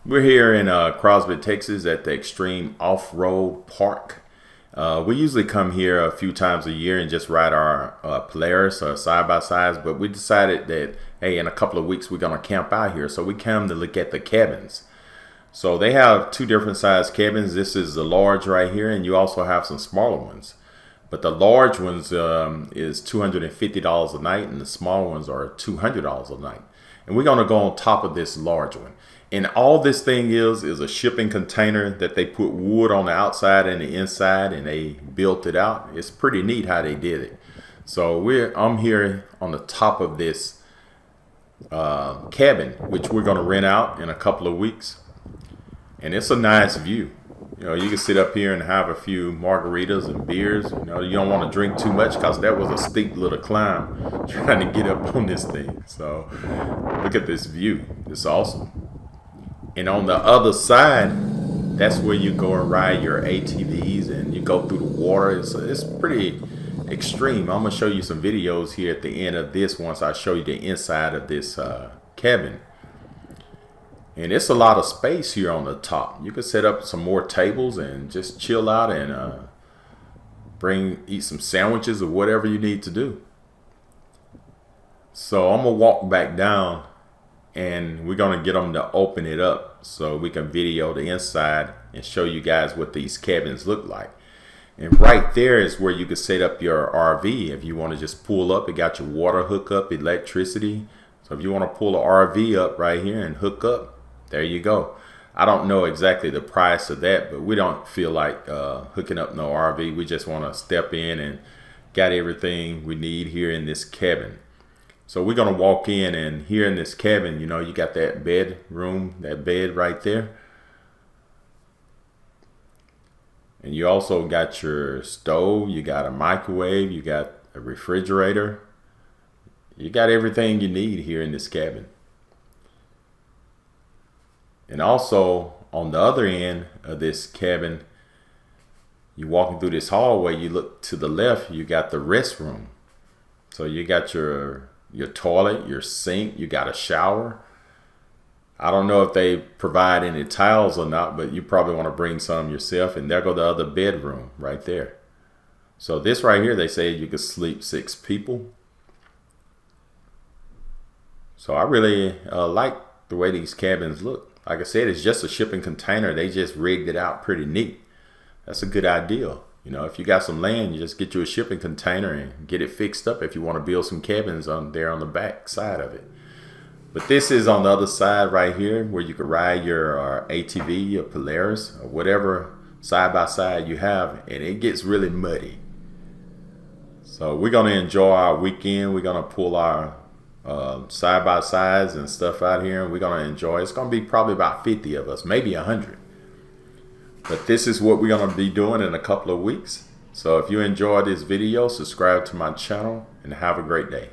We're here in Crosby, Texas at the Extreme Off-Road Park. We usually come here a few times a year and just ride our Polaris or side-by-sides, but we decided that, hey, in a couple of weeks we're going to camp out here. So we come to look at the cabins. So they have two different size cabins. This is the large right here, and you also have some smaller ones. But the large ones is $250 a night, and the small ones are $200 a night. And we're going to go on top of this large one. And all this thing is a shipping container that they put wood on the outside and the inside, and they built it out. It's pretty neat how they did it. So I'm here on the top of this cabin, which we're going to rent out in a couple of weeks. And it's a nice view. You know, you can sit up here and have a few margaritas and beers. You know, you don't want to drink too much because that was a steep little climb trying to get up on this thing. So look at this view. It's awesome. And on the other side, that's where you go and ride your ATVs and you go through the water. It's pretty extreme. I'm going to show you some videos here at the end of this once I show you the inside of this cabin. And it's a lot of space here on the top. You can set up some more tables and just chill out and eat some sandwiches or whatever you need to do. So I'm going to walk back down, and we're going to get them to open it up so we can video the inside and show you guys what these cabins look like. And right there is where you can set up your RV if you want to just pull up. It got your water hookup, electricity. So if you want to pull an RV up right here and hook up, there you go. I don't know exactly the price of that, but we don't feel like hooking up no RV. We just want to step in and got everything we need here in this cabin. So we're going to walk in, and here in this cabin, you know, you got that bedroom, that bed right there. And you also got your stove, you got a microwave, you got a refrigerator. You got everything you need here in this cabin. And also on the other end of this cabin, you walking through this hallway, you look to the left, you got the restroom. So you got your toilet, your sink, you got a shower. I don't know if they provide any towels or not, but you probably want to bring some yourself. And there go the other bedroom right there. So this right here, they say you could sleep 6 people. So I really like the way these cabins look. Like I said, it's just a shipping container. They just rigged it out pretty neat. That's a good idea. You know, if you got some land, you just get you a shipping container and get it fixed up if you want to build some cabins on there on the back side of it. But this is on the other side right here where you could ride your ATV, your Polaris, or whatever side-by-side you have, and it gets really muddy. So we're going to enjoy our weekend. We're going to pull our side-by-sides and stuff out here, and we're going to enjoy it. It's going to be probably about 50 of us, maybe 100. But this is what we're going to be doing in a couple of weeks. So if you enjoyed this video, subscribe to my channel and have a great day.